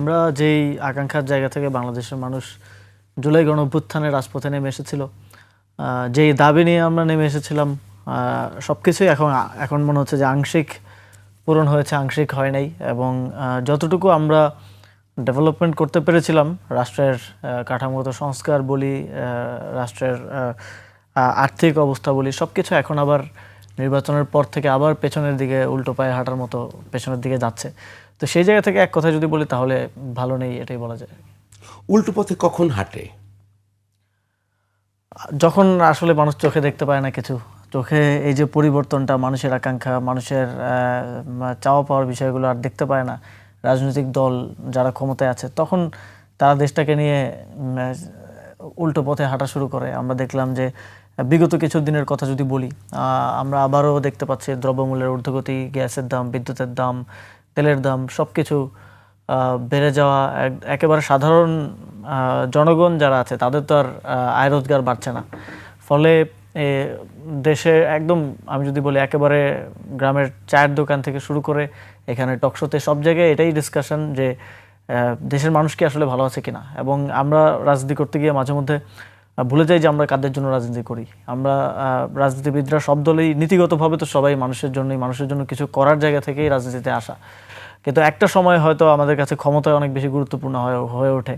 আমরা যেই আকাঙ্ক্ষার জায়গা থেকে বাংলাদেশের মানুষ জুলাই গণঅভ্যুত্থানে রাজপথে নেমে এসেছিল, যেই দাবি নিয়ে আমরা নেমে এসেছিলাম, সব কিছুই এখন মনে হচ্ছে যে আংশিক পূরণ হয়েছে, আংশিক হয় নাই। এবং যতটুকু আমরা ডেভেলপমেন্ট করতে পেরেছিলাম, রাষ্ট্রের কাঠামোগত সংস্কার বলি, রাষ্ট্রের আর্থিক অবস্থা বলি, সব কিছু এখন আবার নির্বাচনের পর থেকে আবার পেছনের দিকে উল্টো পায়ে হাঁটার মতো পেছনের দিকে যাচ্ছে। তো সেই জায়গা থেকে এক কথা যদি বলি তাহলে ভালো নেই, এটাই বলা যায়। উল্টো পথে কখন হাঁটে? যখন আসলে মানুষ চোখে দেখতে পায় না কিছু, চোখে এই যে পরিবর্তনটা, মানুষের আকাঙ্ক্ষা, মানুষের চাওয়া পাওয়ার বিষয়গুলো আর দেখতে পায় না রাজনৈতিক দল যারা ক্ষমতায় আছে, তখন তারা দেশটাকে নিয়ে উল্টো পথে হাঁটা শুরু করে। আমরা দেখলাম যে বিগত কিছু দিনের কথা যদি বলি, আমরা আবারও দেখতে পাচ্ছি দ্রব্যমূল্যের ঊর্ধ্বগতি, গ্যাসের দাম, বিদ্যুতের দাম, তেলের দাম, সব কিছু বেড়ে যাওয়া। একেবারে সাধারণ জনগণ যারা আছে তাদের তো আর আয় রোজগার বাড়ছে না। ফলে দেশে একদম, আমি যদি বলি, একেবারে গ্রামের চায়ের দোকান থেকে শুরু করে এখানে টকশোতে সব জায়গায় এটাই ডিসকাশন যে দেশের মানুষ কি আসলে ভালো আছে কিনা। এবং আমরা রাজনীতি করতে গিয়ে মাঝে মধ্যে ভুলে যাই যে আমরা কাদের জন্য রাজনীতি করি। আমরা রাজনীতিবিদরা সব দলেই নীতিগতভাবে তো সবাই মানুষের জন্যই, মানুষের জন্য কিছু করার জায়গা থেকেই রাজনীতিতে আসা। কিন্তু একটা সময় হয়তো আমাদের কাছে ক্ষমতা অনেক বেশি গুরুত্বপূর্ণ হয়ে ওঠে।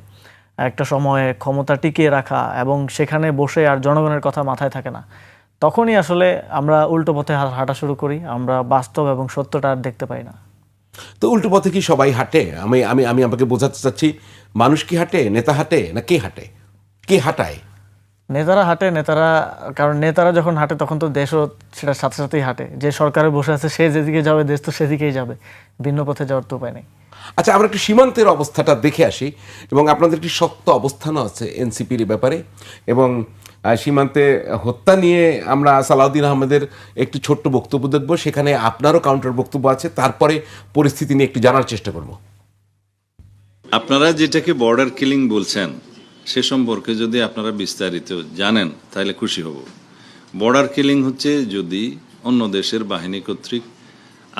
একটা সময়ে ক্ষমতা টিকিয়ে রাখা এবং সেখানে বসে আর জনগণের কথা মাথায় থাকে না, তখনই আসলে আমরা উল্টো পথে হাঁটা শুরু করি। আমরা বাস্তব এবং সত্যটা আর দেখতে পাই না। তো উল্টো পথে কি সবাই হাঁটে? আমি আমি আমি আমাকে বোঝাতে চাচ্ছি, মানুষ কি হাঁটে, নেতা হাঁটে, না কে হাঁটে, কে হাঁটায়? নেতারা হাঁটে, কারণ নেতারা যখন হাঁটে তখন তো দেশও সেটার সাথে সাথেই হাঁটে। যে সরকারে বসে আছে সে যেদিকে যাবে দেশ তো সেদিকেই যাবে, ভিন্ন পথে যাওয়ার তো উপায় নেই। আচ্ছা, আমরা একটু সীমান্তের অবস্থাটা দেখে আসি, এবং আপনাদের একটি শক্ত অবস্থানও আছে এনসিপির ব্যাপারে, এবং সীমান্তে হত্যা নিয়ে আমরা সালাউদ্দিন আহমেদের একটি ছোট্ট বক্তব্য দেখব, সেখানে আপনারও কাউন্টার বক্তব্য আছে, তারপরে পরিস্থিতি নিয়ে একটু জানার চেষ্টা করব। আপনারা যেটাকে বর্ডার কিলিং বলছেন সে সম্পর্কে যদি আপনারা বিস্তারিত জানেন তাহলে খুশি হব। বর্ডার কিলিং হচ্ছে যদি অন্য দেশের বাহিনী কর্তৃক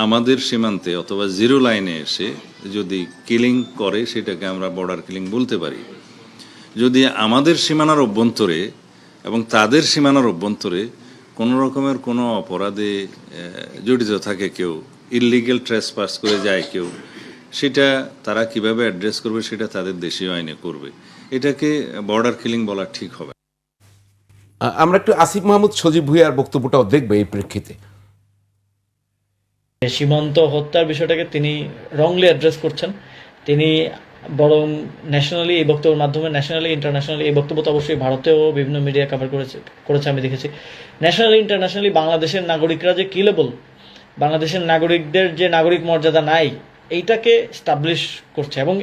আমাদের সীমান্তে অথবা জিরো লাইনে এসে যদি কিলিং করে, সেটাকে আমরা বর্ডার কিলিং বলতে পারি। যদি আমাদের সীমানার অভ্যন্তরে এবং তাদের সীমানার অভ্যন্তরে কোনো রকমের কোনো অপরাধে জড়িত থাকে কেউ, ইললিগ্যাল ট্রেসপাস করে যায় কেউ, সেটা তারা কিভাবে অ্যাড্রেস করবে সেটা তাদের দেশীয় আইনে করবে। এটাকে বর্ডার কিলিং বলা ঠিক হবে। আমরা একটু আসিফ মাহমুদ সজীব ভুঁইয়ার বক্তব্যটাও দেখবে এই প্রেক্ষিতে। সীমান্ত হত্যার বিষয়টাকে তিনি রংলি অ্যাড্রেস করছেন। তিনি বরং ন্যাশনালি এই বক্তব্যের মাধ্যমে, ন্যাশনালি ইন্টারন্যাশনালি, এই বক্তব্য তো অবশ্যই ভারতেও বিভিন্ন মিডিয়া কভার করেছে আমি দেখেছি। ন্যাশনালি ইন্টারন্যাশনালি বাংলাদেশের নাগরিকরা যে কিলেবল, বাংলাদেশের নাগরিকদের যে নাগরিক মর্যাদা নাই, এইটাকে স্টাবলিশ করছে। এবং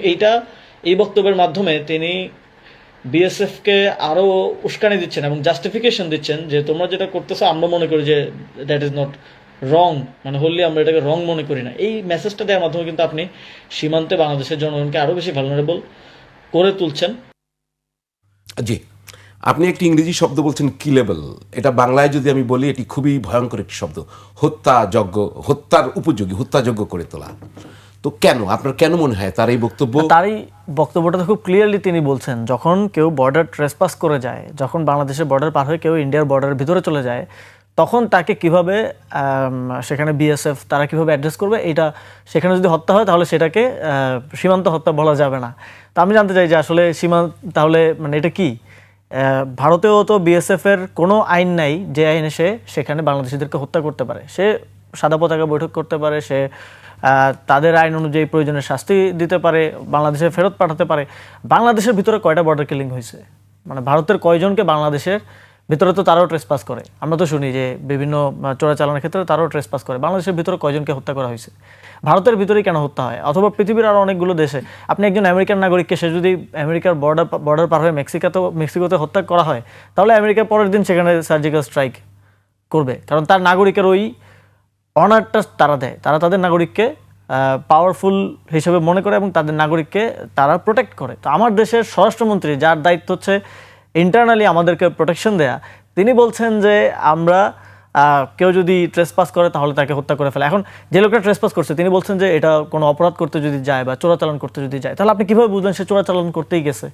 এই বক্তব্যের মাধ্যমে তিনি বিএসএফকে আরও উস্কানি দিচ্ছেন এবং জাস্টিফিকেশন দিচ্ছেন যে তোমরা যেটা করতেছো আমরা মনে করি যে দ্যাট ইজ নট রং, মানে হললি আমরা এটাকে রং মনে করি না। এই মেসেজটা দেওয়ার মাধ্যমে কিন্তু আপনি সীমান্তে বাংলাদেশের জনগণকে আরও বেশি ভালনারেবল করে তুলছেন। জি, আপনি একটি ইংরেজি শব্দ বলছেন কিলেবল, এটা বাংলায় যদি আমি বলি এটি খুবই ভয়ঙ্কর একটি শব্দ, হত্যার উপযোগী, হত্যাযোগ্য করে তোলা। তো আপনার কেন মনে হয় তার এই বক্তব্যটা খুব ক্লিয়ারলি তিনি বলছেন, যখন কেউ বর্ডার ট্রেসপাস করে যায়, যখন বাংলাদেশের বর্ডার পার হয়ে কেউ ইন্ডিয়ার বর্ডারের ভিতরে চলে যায়, তখন তাকে কিভাবে সেখানে বিএসএফ তারা কিভাবে অ্যাড্রেস করবে, এটা সেখানে যদি হত্যা হয় তাহলে সেটাকে সীমান্ত হত্যা বলা যাবে না। তা আমি জানতে চাই যে আসলে তাহলে মানে এটা কি? ভারতেও তো বিএসএফের কোনো আইন নাই যে আইন এসে সেখানে বাংলাদেশিদেরকে হত্যা করতে পারে। সে সাদা পতাকা বৈঠক করতে পারে, সে তাদের আইন অনুযায়ী প্রয়োজনের শাস্তি দিতে পারে, বাংলাদেশে ফেরত পাঠাতে পারে। বাংলাদেশের ভিতরে কয়টা বর্ডার কিলিং হয়েছে? মানে ভারতের কয়জনকে বাংলাদেশের ভিতরে তো তারাও ট্রেসপাস করে, আমরা তো শুনি যে বিভিন্ন চোরাচালানের ক্ষেত্রে তারাও ট্রেসপাস করে। বাংলাদেশের ভিতরে কয়জনকে হত্যা করা হয়েছে? ভারতের ভিতরেই কেন হত্যা হয়? অথবা পৃথিবীর আরও অনেকগুলো দেশে আপনি একজন আমেরিকান নাগরিককে, সে যদি আমেরিকার বর্ডার পার হয়ে মেক্সিকোতে হত্যা করা হয়, তাহলে আমেরিকা পরের দিন সেখানে সার্জিক্যাল স্ট্রাইক করবে, কারণ তার নাগরিকের ওই অনারটা তারা দেয়। তারা তাদের নাগরিককে পাওয়ারফুল হিসেবে মনে করে এবং তাদের নাগরিককে তারা প্রোটেক্ট করে। তো আমার দেশের স্বরাষ্ট্রমন্ত্রী, যার দায়িত্ব হচ্ছে ইন্টারনালি আমাদেরকে প্রোটেকশন দেয়া, তিনি বলছেন যে আমরা কেউ যদি ট্রেসপাস করে তাহলে তাকে হত্যা করে ফেলে। এখন যে লোকটা ট্রেসপাস করছে তিনি বলছেন যে এটা কোনো অপরাধ করতে যদি যায় বা চোরাচালান করতে যদি যায়, তাহলে আপনি কিভাবে বুঝলেন সে চোরাচালান করতেই গেছে?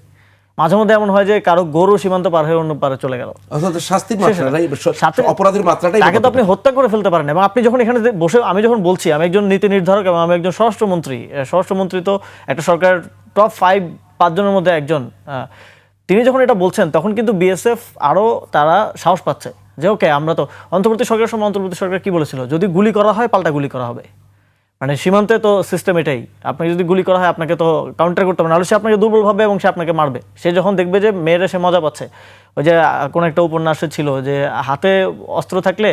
মাঝে মধ্যে এমন হয় যে কারো গরু সীমান্ত পার হয়ে অন্য পারে চলে গেল, অর্থাৎ শাস্তির মাত্রাটাই, অপরাধের মাত্রাটাই তাকে তো আপনি হত্যা করে ফেলতে পারেন। এবং আপনি যখন এখানে বসে, আমি যখন বলছি আমি একজন নীতি নির্ধারক এবং আমি একজন স্বরাষ্ট্রমন্ত্রী তো একটা সরকার টপ 5 জনের মধ্যে একজন, তিনি যখন এটা বলছেন তখন কিন্তু বিএসএফ আরো তারা সাহস পাচ্ছে যে ওকে আমরা তো অন্তর্বর্তী সরকারের সময় অন্তর্বর্তী সরকার কি বলেছিল, যদি গুলি করা হয় পাল্টা গুলি করা হবে। মানে সীমান্তে তো সিস্টেম এটাই, আপনাকে যদি গুলি করা হয় আপনাকে তো কাউন্টার করতে হবে, নাহলে সে আপনাকে দুর্বল ভাবে এবং সে আপনাকে মারবে। সে যখন দেখবে যে মেয়েরা সে মজা পাচ্ছে, ওই যে কোন একটা উপন্যাসে ছিল যে হাতে অস্ত্র থাকলে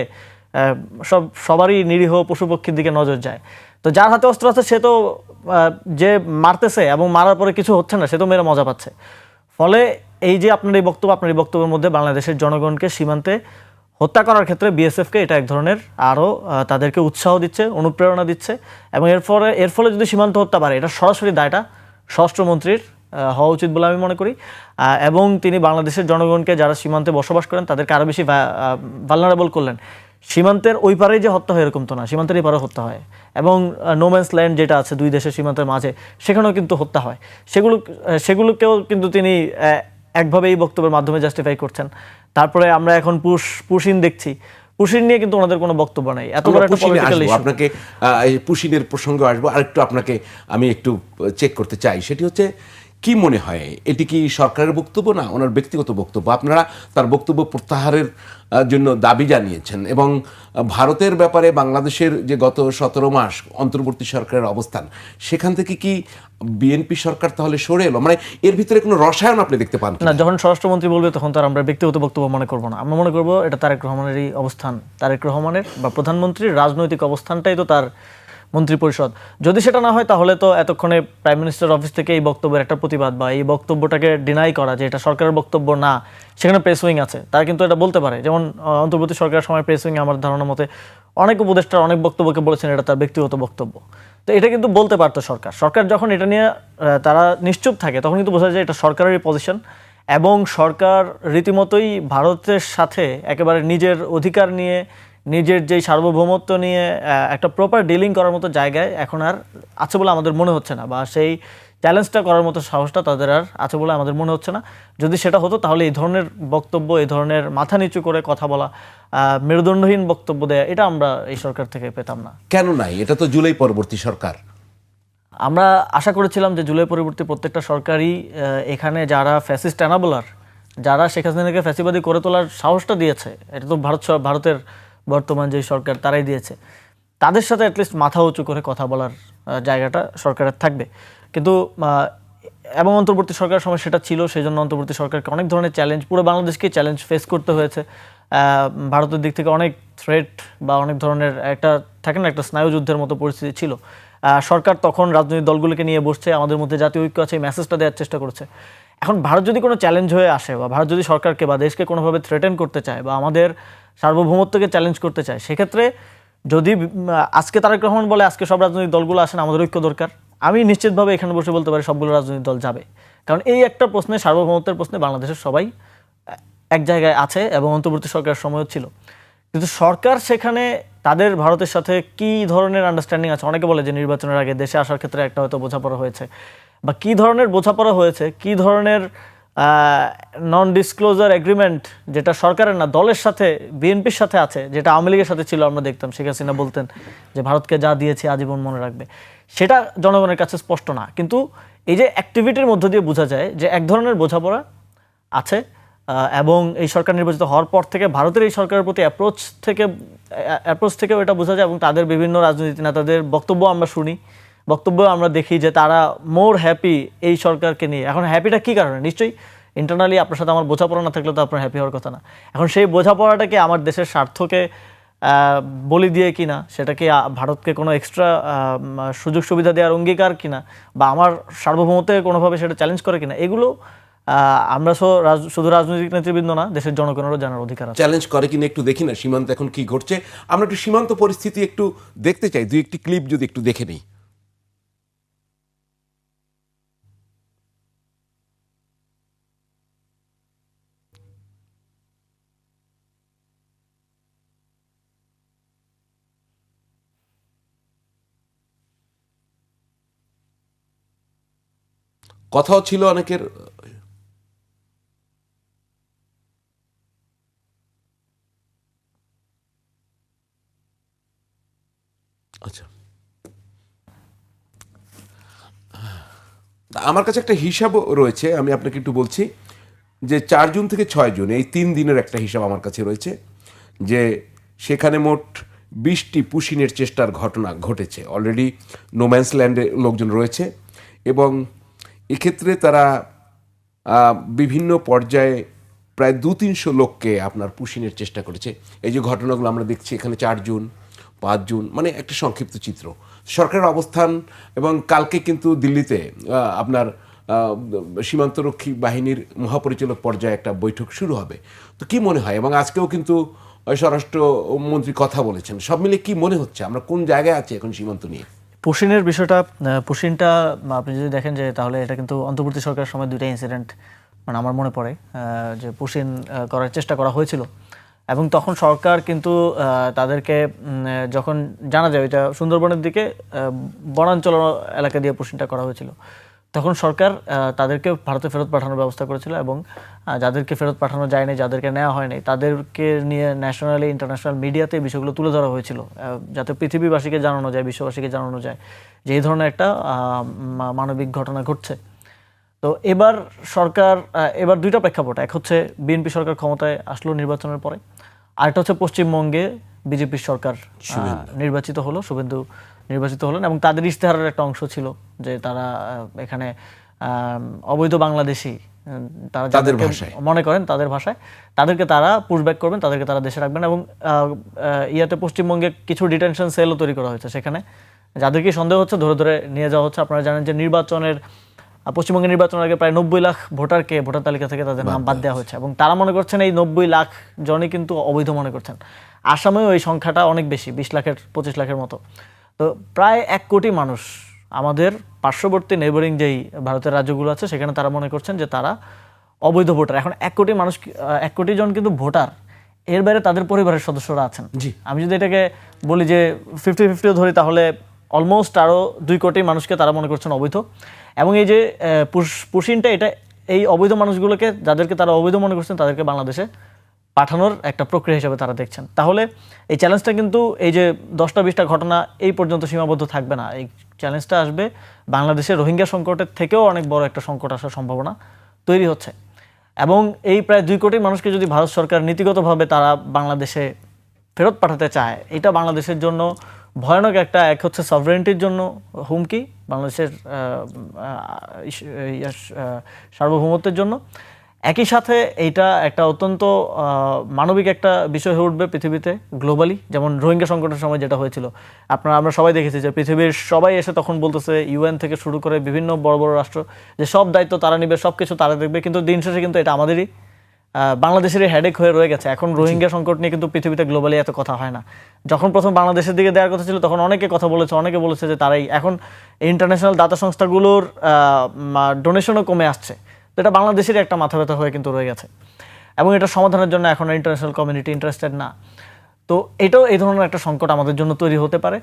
সবারই নিরীহ পশু পক্ষীর দিকে নজর যায়। তো যার হাতে অস্ত্র আছে সে তো যে মারতেছে এবং মারার পরে কিছু হচ্ছে না, সে তো মেয়েরা মজা পাচ্ছে। ফলে এই যে আপনার এই বক্তব্যের মধ্যে বাংলাদেশের জনগণকে সীমান্তে হত্যা করার ক্ষেত্রে বিএসএফকে এটা এক ধরনের আরও তাদেরকে উৎসাহ দিচ্ছে, অনুপ্রেরণা দিচ্ছে। এবং এর ফলে যদি সীমান্ত হত্যা বাড়ে, এটা সরাসরি দায়টা স্বরাষ্ট্রমন্ত্রীর হওয়া উচিত বলে আমি মনে করি। এবং তিনি বাংলাদেশের জনগণকে যারা সীমান্তে বসবাস করেন তাদেরকে আরও বেশি ভালনারেবল করলেন। সীমান্তের ওই পারেই যে হত্যা হয় এরকম তো না, সীমান্তের এই পারে হত্যা হয়। এবং নোম্যান্স ল্যান্ড যেটা আছে দুই দেশের সীমান্তের মাঝে, সেখানেও কিন্তু হত্যা হয়। সেগুলোকেও কিন্তু তিনি একভাবে এই বক্তব্যের মাধ্যমে জাস্টিফাই করছেন। তারপরে আমরা এখন পুশিন দেখছি, পুশিন নিয়ে কিন্তু ওনাদের কোনো বক্তব্য নাই। এত বড় একটা পলিটিক্যাল ইস্যু। আপনাকে পুশিনের প্রসঙ্গে আসবো, আরেকটু আপনাকে আমি একটু চেক করতে চাই, সেটি হচ্ছে কি মনে হয় এটি কি সরকারের বক্তব্য না ওনার ব্যক্তিগত বক্তব্য? আপনারা তার বক্তব্য প্রত্যাহারের জন্য দাবি জানিয়েছেন এবং ভারতের ব্যাপারে বাংলাদেশের যে গত 17 মাস অন্তর্বর্তী সরকারের অবস্থান, সেখান থেকে কি বিএনপি সরকার তাহলে সরে এলো? মানে এর ভিতরে কোনো রসায়ন আপনি দেখতে পান না? যখন স্বরাষ্ট্রমন্ত্রী বলবে তখন তার আমরা ব্যক্তিগত বক্তব্য মনে করবো না, আমরা মনে করবো এটা তারেক রহমানেরই অবস্থান। তারেক রহমানের বা প্রধানমন্ত্রীর রাজনৈতিক অবস্থানটাই তো তার মন্ত্রিপরিষদ। যদি সেটা না হয় তাহলে তো এতক্ষণে প্রাইম মিনিস্টার অফিস থেকে এই বক্তব্যের একটা প্রতিবাদ বা এই বক্তব্যটাকে ডিনাই করা যে এটা সরকারের বক্তব্য না, সেখানে প্রেস উইং আছে, তারা কিন্তু এটা বলতে পারে। যেমন অন্তর্বর্তী সরকারের সময় প্রেস উইং আমার ধারণা মতে অনেক উপদেষ্টা অনেক বক্তব্যকে বলেছেন এটা তার ব্যক্তিগত বক্তব্য। তো এটা কিন্তু বলতে পারতো সরকার যখন এটা নিয়ে তারা নিশ্চুপ থাকে তখন কিন্তু বোঝা যায় এটা সরকারেরই পজিশন। এবং সরকার রীতিমতোই ভারতের সাথে একেবারে নিজের অধিকার নিয়ে, নিজের যেই সার্বভৌমত্ব নিয়ে একটা প্রপার ডিলিং করার মতো জায়গায় এখন আর আছে বলে আমাদের মনে হচ্ছে না, বা সেই চ্যালেঞ্জটা করার মতো সাহসটা তাদের আর আছে বলে আমাদের মনে হচ্ছে না। যদি সেটা হতো তাহলে এই ধরনের বক্তব্য, এই ধরনের মাথা নিচু করে কথা বলা, মেরুদণ্ডহীন বক্তব্য দেয়া, এটা আমরা এই সরকার থেকে পেতাম না। কেন নাই? এটা তো জুলাই পরবর্তী সরকার। আমরা আশা করেছিলাম যে জুলাই পরবর্তী প্রত্যেকটা সরকারই এখানে যারা ফ্যাসিস্ট অ্যানাবলার, যারা শেখ হাসিনাকে ফ্যাসিবাদী করে তোলার সাহসটা দিয়েছে, এটা তো ভারতের বর্তমান যে সরকার তারাই দিয়েছে, তাদের সাথে অ্যাটলিস্ট মাথা উঁচু করে কথা বলার জায়গাটা সরকারের থাকবে। কিন্তু এবং অন্তর্বর্তী সরকারের সময় সেটা ছিল, সেই জন্য অন্তর্বর্তী সরকারকে অনেক ধরনের চ্যালেঞ্জ, পুরো বাংলাদেশকে চ্যালেঞ্জ ফেস করতে হয়েছে। ভারতের দিক থেকে অনেক থ্রেট বা অনেক ধরনের একটা থাকে না, একটা স্নায়ুযুদ্ধের মতো পরিস্থিতি ছিল। সরকার তখন রাজনৈতিক দলগুলোকে নিয়ে বসছে, আমাদের মধ্যে জাতীয় ঐক্য আছে, এই মেসেজটা দেওয়ার চেষ্টা করেছে। এখন ভারত যদি কোনো চ্যালেঞ্জ হয়ে আসে বা ভারত যদি সরকারকে বা দেশকে কোনোভাবে থ্রেটেন করতে চায় বা আমাদের সার্বভৌমত্বকে চ্যালেঞ্জ করতে চায়, সেক্ষেত্রে যদি আজকে তারেক রহমান বলে আজকে সব রাজনৈতিক দলগুলো আসেন, আমাদের ঐক্য দরকার, আমি নিশ্চিতভাবে এখানে বসে বলতে পারি সবগুলো রাজনৈতিক দল যাবে। কারণ এই একটা প্রশ্নে, সার্বভৌমত্বের প্রশ্নে বাংলাদেশের সবাই এক জায়গায় আছে এবং অন্তর্বর্তী সরকারের সময়ও ছিল। কিন্তু সরকার সেখানে তাদের ভারতের সাথে কি ধরনের আন্ডারস্ট্যান্ডিং আছে, অনেকে বলে যে নির্বাচনের আগে দেশে আসার ক্ষেত্রে একটা হয়তো বোঝাপড়া হয়েছে, বা কি ধরনের বোঝাপড়া হয়েছে, কি ধরনের নন ডিসক্লোজার এগ্রিমেন্ট যেটা সরকারের না দলের সাথে, বিএনপির সাথে আছে, যেটা আওয়ামী লীগের সাথে ছিল। আমরা দেখতাম শেখ হাসিনা বলতেন যে ভারতকে যা দিয়েছে আজীবন মনে রাখবে, সেটা জনগণের কাছে স্পষ্ট না। কিন্তু এই যে অ্যাক্টিভিটির মধ্য দিয়ে বোঝা যায় যে এক ধরনের বোঝাপড়া আছে। এবং এই সরকার নির্বাচিত হওয়ার পর থেকে ভারতের এই সরকারের প্রতি অ্যাপ্রোচ থেকেও এটা বোঝা যায়। এবং তাদের বিভিন্ন রাজনীতি নেতাদের বক্তব্য আমরা শুনি, বক্তব্য আমরা দেখি যে তারা মোর হ্যাপি এই সরকারকে নিয়ে। এখন হ্যাপিটা কী কারণে? নিশ্চয়ই ইন্টারনালি আপনার সাথে আমার বোঝাপড়া না থাকলে তো আপনার হ্যাপি হওয়ার কথা না। এখন সেই বোঝাপড়াটাকে আমার দেশের স্বার্থকে বলি দিয়ে কিনা, সেটা কি ভারতকে কোনো এক্সট্রা সুযোগ সুবিধা দেওয়ার অঙ্গীকার কিনা, বা আমার সার্বভৌমত্বে কোনোভাবে সেটা চ্যালেঞ্জ করে কিনা, এগুলো আমরা শুধু রাজনৈতিক নেতৃবৃন্দ না, দেশের জনগণেরও জানার অধিকার আছে। চ্যালেঞ্জ করে কিনা একটু দেখি না সীমান্তে এখন কি ঘটছে। আমরা একটু সীমান্ত পরিস্থিতি একটু দেখতে চাই, দুই একটি ক্লিপ যদি একটু দেখে নিই। কথাও ছিল অনেকের। আচ্ছা, আমার কাছে একটা হিসাব রয়েছে, আমি আপনাকে একটু বলছি যে 4 জুন থেকে 6 জুন এই 3 দিনের একটা হিসাব আমার কাছে রয়েছে, যে সেখানে মোট 20টি পুশিনের চেষ্টার ঘটনা ঘটেছে। অলরেডি নোম্যান্স ল্যান্ডে লোকজন রয়েছে এবং এক্ষেত্রে তারা বিভিন্ন পর্যায়ে প্রায় 200-300 লোককে আপনার পুশিনের চেষ্টা করেছে। এই যে ঘটনাগুলো আমরা দেখছি এখানে 4 জুন 5 জুন, মানে একটা সংক্ষিপ্ত চিত্র সরকারের অবস্থান। এবং কালকে কিন্তু দিল্লিতে আপনার সীমান্তরক্ষী বাহিনীর মহাপরিচালক পর্যায়ে একটা বৈঠক শুরু হবে। তো কি মনে হয়, এবং আজকেও কিন্তু স্বরাষ্ট্রমন্ত্রী কথা বলেছেন, সব মিলে কি মনে হচ্ছে আমরা কোন জায়গায় আছি এখন সীমান্ত নিয়ে? পুশিনের বিষয়টা, পুশিনটা আপনি যদি দেখেন যে তাহলে এটা কিন্তু অন্তর্বর্তী সরকারের সময় 2টা ইনসিডেন্ট মানে আমার মনে পড়ে, যে পুশিন করার চেষ্টা করা হয়েছিল এবং তখন সরকার কিন্তু তাদেরকে যখন জানা যায় এটা সুন্দরবনের দিকে বনাঞ্চল এলাকা দিয়ে পুশিনটা করা হয়েছিল, তখন সরকার তাদেরকে ভারতে ফেরত পাঠানোর ব্যবস্থা করেছিল এবং যাদেরকে ফেরত পাঠানো যায়নি, যাদেরকে নেওয়া হয়নি, তাদেরকে নিয়ে ন্যাশনালি ইন্টারন্যাশনাল মিডিয়াতে বিষয়গুলো তুলে ধরা হয়েছিল, যাতে পৃথিবীবাসীকে জানানো যায়, বিশ্ববাসীকে জানানো যায় যে এই ধরনের একটা মানবিক ঘটনা ঘটছে। তো এবার সরকার, এবার 2টা প্রেক্ষাপট, এক হচ্ছে বিএনপি সরকার ক্ষমতায় আসলো নির্বাচনের পরে, আরেকটা হচ্ছে পশ্চিমবঙ্গে বিজেপির সরকার নির্বাচিত হলো, শুভেন্দু নির্বাচিত হলেন এবং তাদের ইশতেহারের একটা অংশ ছিল যে তারা এখানে অবৈধ বাংলাদেশি, তারা যাদের মনে করেন তাদের ভাষায়, তাদেরকে তারা পুশব্যাক করবেন, তাদেরকে তারা দেশে রাখবেন এবং ইয়াতে পশ্চিমবঙ্গে কিছু ডিটেনশন সেলও তৈরি করা হয়েছে, সেখানে যাদেরকে সন্দেহ হচ্ছে ধরে ধরে নিয়ে যাওয়া হচ্ছে। আপনারা জানেন যে পশ্চিমবঙ্গের নির্বাচনের আগে প্রায় 90 লাখ ভোটারকে ভোটার তালিকা থেকে তাদের নাম বাদ দেওয়া হয়েছে এবং তারা মনে করছেন এই 90 লাখ জনই কিন্তু অবৈধ মনে করছেন। আসামেও এই সংখ্যাটা অনেক বেশি, 20 লাখের 25 লাখের মতো। তো প্রায় 1 কোটি মানুষ আমাদের পার্শ্ববর্তী নেইবারিং যেই ভারতের রাজ্যগুলো আছে সেখানে তারা মনে করছেন যে তারা অবৈধ ভোটার। এখন 1 কোটি মানুষ, 1 কোটি জন কিন্তু ভোটার, এর বাইরে তাদের পরিবারের সদস্যরা আছেন। আমি যদি এটাকে বলি যে 50-50 ধরি, তাহলে অলমোস্ট আরও 2 কোটি মানুষকে তারা মনে করছেন অবৈধ। এবং এই যে পুশিনটা, এটা এই অবৈধ মানুষগুলোকে, যাদেরকে তারা অবৈধ মনে করছেন, তাদেরকে বাংলাদেশে পাঠানোর একটা প্রক্রিয়া হিসেবে তারা দেখছেন। তাহলে এই চ্যালেঞ্জটা কিন্তু এই যে 10টা-20টা ঘটনা এই পর্যন্ত সীমাবদ্ধ থাকবে না, এই চ্যালেঞ্জটা আসবে বাংলাদেশের রোহিঙ্গা সংকটের থেকেও অনেক বড় একটা সংকট আসার সম্ভাবনা তৈরি হচ্ছে। এবং এই প্রায় 2 কোটি মানুষকে যদি ভারত সরকার নীতিগতভাবে তারা বাংলাদেশে ফেরত পাঠাতে চায়, এটা বাংলাদেশের জন্য ভয়ানক একটা, এক হচ্ছে সভরেন্টির জন্য হুমকি, বাংলাদেশের সার্বভৌমত্বের জন্য, একই সাথে এইটা একটা অত্যন্ত মানবিক একটা বিষয় হয়ে উঠবে পৃথিবীতে গ্লোবালি। যেমন রোহিঙ্গা সংকটের সময় যেটা হয়েছিল, আমরা সবাই দেখেছি যে পৃথিবীর সবাই এসে তখন বলতেছে, ইউএন থেকে শুরু করে বিভিন্ন বড় বড় রাষ্ট্র, যে সব দায়িত্ব তারা নেবে, সব কিছু তারা দেখবে, কিন্তু দিন শেষে কিন্তু এটা আমাদেরই বাংলাদেশের হেডেক হয়ে রয়ে গেছে। এখন রোহিঙ্গা সংকট নিয়ে কিন্তু পৃথিবীতে গ্লোবালি এত কথা হয় না। যখন প্রথম বাংলাদেশের দিকে দেওয়ার কথা ছিল তখন অনেকে কথা বলেছে, অনেকে বলেছে যে তারাই, এখন ইন্টারন্যাশনাল দাতা সংস্থাগুলোর ডোনেশনও কমে আসছে। তো এটা বাংলাদেশেরই একটা মাথা ব্যথা হয়ে কিন্তু রয়ে গেছে এবং এটা সমাধানের জন্য এখন ইন্টারন্যাশনাল কমিউনিটি ইন্টারেস্টেড না। তো এটাও এই ধরনের একটা সংকট আমাদের জন্য তৈরি হতে পারে।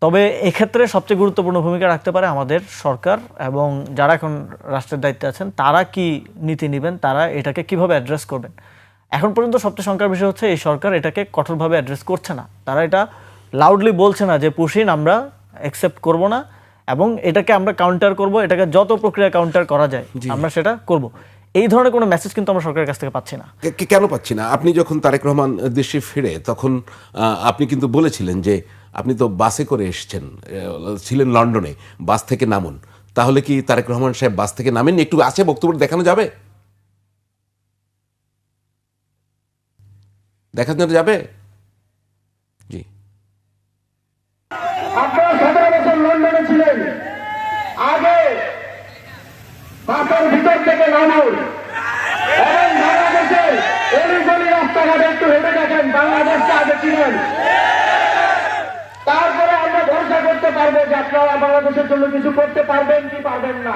তবে এক্ষেত্রে সবচেয়ে গুরুত্বপূর্ণ ভূমিকা রাখতে পারে আমাদের সরকার এবং যারা এখন রাষ্ট্রের দায়িত্বে আছেন, তারা কি নীতি নেবেন, তারা এটাকে কিভাবে অ্যাড্রেস করবেন। এখন পর্যন্ত সবচেয়ে শঙ্কার বিষয় হচ্ছে এই সরকার এটাকে কঠোরভাবে অ্যাড্রেস করছে না। তারা এটা লাউডলি বলছে না যে পুশিন আমরা অ্যাকসেপ্ট করব না এবং এটাকে আমরা কাউন্টার করব, এটাকে যত প্রক্রিয়া কাউন্টার করা যায় আমরা সেটা করব। এই ধরনের কোনো মেসেজ কিন্তু আমরা সরকারের কাছ থেকে পাচ্ছি না। কেন পাচ্ছি না? আপনি যখন তারেক রহমান দেশে ফিরে তখন আপনি কিন্তু বলেছিলেন যে আপনি তো বাসে করে এসেছেন, ছিলেন লন্ডনে, বাস থেকে নামুন। তাহলে কি তারেক রহমান সাহেব বাস থেকে নামেননি? একটু আছে বক্তব্য দেখানো যাবে, দেখানো যাবে? জি, আপনারা 17 বছর লন্ডনে ছিলেন, আগে বাসের ভিতর থেকে নামুন এবং বাংলাদেশের অলিগলি রাস্তাঘাটে একটু হেঁটে দেখেন, বাংলাদেশকে আগে ছিলেন, তারপরে আমরা ভরসা করতে পারবো যে আপনারা বাংলাদেশের জন্য কিছু করতে পারবেন কি পারবেন না।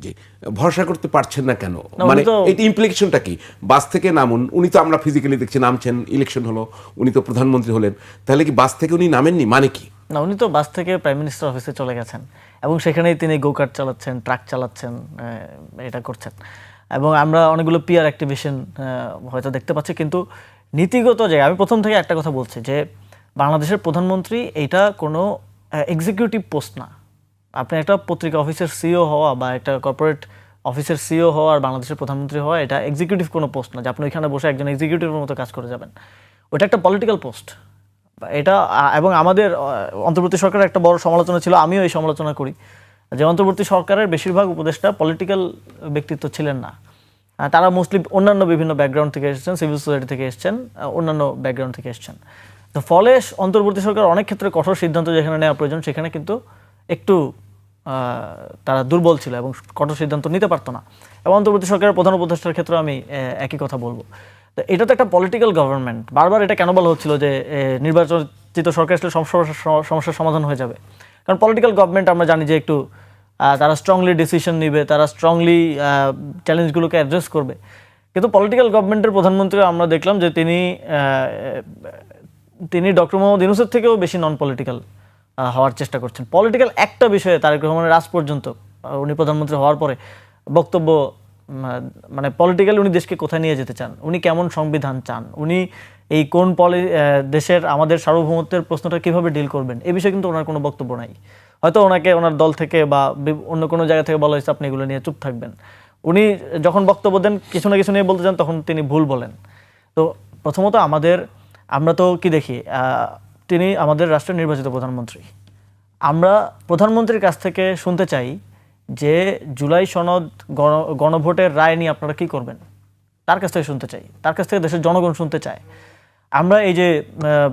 জি, ভরসা করতে পারছেন না কেন? না, উনি মানে তো- এটা ইমপ্লিকেশনটা কি? বাস থেকে নামুন, উনি তো আমরা ফিজিক্যালি দেখছি নামছেন, ইলেকশন হলো, উনি তো প্রধানমন্ত্রী হলেন, তাহলে কি বাস থেকে উনি নামেননি মানে কি? না, উনি তো বাস থেকে প্রাইম মিনিস্টার অফিসে চলে গেছেন এবং সেখানেই তিনি গোকার্ট চালাচ্ছেন, ট্রাক চালাচ্ছেন, এটা করছেন। এবং আমরা অনেকগুলো পিআর অ্যাক্টিভিশন হয়তো দেখতে পাচ্ছি, কিন্তু নীতিগত জায়গায় আমি প্রথম থেকে একটা কথা বলছি যে বাংলাদেশের প্রধানমন্ত্রী এটা কোনো এক্সিকিউটিভ পোস্ট না। আপনি একটা পত্রিকা অফিসের সিইও হওয়া বা একটা কর্পোরেট অফিসের সিইও হওয়া আর বাংলাদেশের প্রধানমন্ত্রী হওয়া এটা এক্সিকিউটিভ কোনো পোস্ট না যে আপনি ওইখানে বসে একজন এক্সিকিউটিভের মতো কাজ করে যাবেন। ওটা একটা পলিটিক্যাল পোস্ট। এটা এবং আমাদের অন্তর্বর্তী সরকারের একটা বড় সমালোচনা ছিল, আমিও এই সমালোচনা করি, যে অন্তর্বর্তী সরকারের বেশিরভাগ উপদেষ্টা পলিটিক্যাল ব্যক্তিত্ব ছিলেন না। তারা মোস্টলি অন্যান্য বিভিন্ন ব্যাকগ্রাউন্ড থেকে এসেছেন, সিভিল সোসাইটি থেকে এসেছেন, অন্যান্য ব্যাকগ্রাউন্ড থেকে এসেছেন। তো ফলে অন্তর্বর্তী সরকার অনেক ক্ষেত্রে কঠোর সিদ্ধান্ত যেখানে নেওয়া প্রয়োজন সেখানে কিন্তু একটু তারা দুর্বল ছিল এবং কঠোর সিদ্ধান্ত নিতে পারতো না। এবং অন্তর্বর্তী সরকারের প্রধান উপদেষ্টার ক্ষেত্রে আমি একই কথা বলবো। তো এটা তো একটা পলিটিক্যাল গভর্নমেন্ট। বারবার এটা কেন বলা হচ্ছিল যে নির্বাচিত সরকার আসলে সমস্যার সমাধান হয়ে যাবে? কারণ পলিটিক্যাল গভর্নমেন্ট আমরা জানি যে একটু তারা স্ট্রংলি ডিসিশন নিবে, তারা স্ট্রংলি চ্যালেঞ্জগুলোকে অ্যাড্রেস করবে। কিন্তু পলিটিক্যাল গভর্নমেন্টের প্রধানমন্ত্রী আমরা দেখলাম যে তিনি ডক্টর মোহাম্মদ ইউনূসের থেকেও বেশি নন পলিটিক্যাল হওয়ার চেষ্টা করছেন। পলিটিক্যাল একটা বিষয়ে তারেক রহমানের আজ পর্যন্ত উনি প্রধানমন্ত্রী হওয়ার পরে বক্তব্য মানে পলিটিক্যালি উনি দেশকে কোথায় নিয়ে যেতে চান, উনি কেমন সংবিধান চান, উনি এই কোন দেশের আমাদের সার্বভৌমত্বের প্রশ্নটা কিভাবে ডিল করবেন, এই বিষয়ে কিন্তু ওনার কোনো বক্তব্য নাই। হয়তো ওনাকে ওনার দল থেকে বা অন্য কোনো জায়গা থেকে বলা হয়েছে আপনি এগুলো নিয়ে চুপ থাকবেন। উনি যখন বক্তব্য দেন কিছু না কিছু নিয়ে বলতে চান তখন তিনি ভুল বলেন। তো প্রথমত আমরা তো কি দেখি, তিনি আমাদের রাষ্ট্রের নির্বাচিত প্রধানমন্ত্রী। আমরা প্রধানমন্ত্রীর কাছ থেকে শুনতে চাই যে জুলাই সনদ গণভোটের রায় নিয়ে আপনারা কি করবেন, তার কাছ থেকে শুনতে চাই, তার কাছ থেকে দেশের জনগণ শুনতে চায়। আমরা এই যে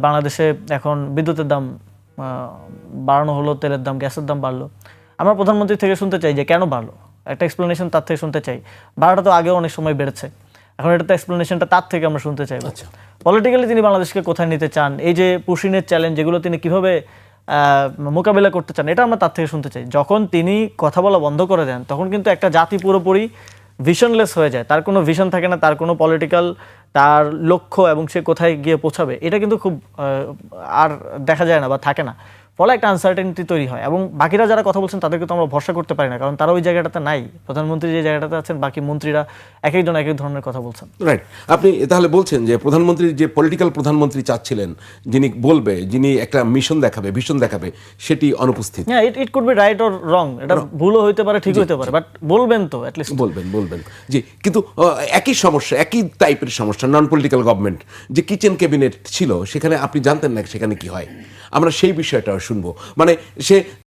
বাংলাদেশে এখন বিদ্যুতের দাম বাড়ানো হলো, তেলের দাম, গ্যাসের দাম বাড়লো, আমরা প্রধানমন্ত্রী থেকে শুনতে চাই যে কেন বাড়লো, একটা এক্সপ্লেনেশন তার থেকে শুনতে চাই। বাড়াটা তো আগেও অনেক সময় বেড়েছে, এখন এটা তো এক্সপ্লেনেশনটা তার থেকে আমরা শুনতে চাই। পলিটিক্যালি তিনি বাংলাদেশকে কোথায় নিতে চান, এই যে পুশিনের চ্যালেঞ্জ যেগুলো তিনি কিভাবে মোকাবেলা করতে চান, এটা আমরা তার থেকে শুনতে চাই। যখন তিনি কথা বলা বন্ধ করে দেন তখন কিন্তু একটা জাতি পুরোপুরি ভিশনলেস হয়ে যায়, তার কোনো ভিশন থাকে না, তার কোনো পলিটিক্যাল তার লক্ষ্য এবং সে কোথায় গিয়ে পৌঁছাবে এটা কিন্তু খুব আর দেখা যায় না বা থাকে না। ফলে একটা আনসার্টেনিটি তৈরি হয় এবং বাকিরা যারা কথা বলছেন তাদেরকে তো আমরা ভরসা করতে পারি না, কারণ তারা ওই জায়গাটাতে নাই। প্রধানমন্ত্রী যে জায়গাটাতে আছেন, বাকি মন্ত্রীরা এক একজন এক এক ধরনের কথা বলছেন। রাইট, আপনি তাহলে বলছেন যে প্রধানমন্ত্রী যে পলিটিক্যাল প্রধানমন্ত্রী চাচ্ছিলেন, যিনি বলবে, যিনি একটা মিশন দেখাবে, ভিশন দেখাবে, সেটি অনুপস্থিত। হ্যাঁ, it could be right or wrong, এটা ভুলও হইতে পারে, ঠিক হইতে পারে, বাট বলবেন তো অ্যাটলিস্ট বলবেন জি। কিন্তু একই সমস্যা, একই টাইপের সমস্যা নন পলিটিক্যাল গভর্নমেন্ট, যে কিচেন ক্যাবিনেট ছিল সেখানে আপনি জানতেন না সেখানে কি হয়। আমরা সেই বিষয়টা শুনবো, মানে সে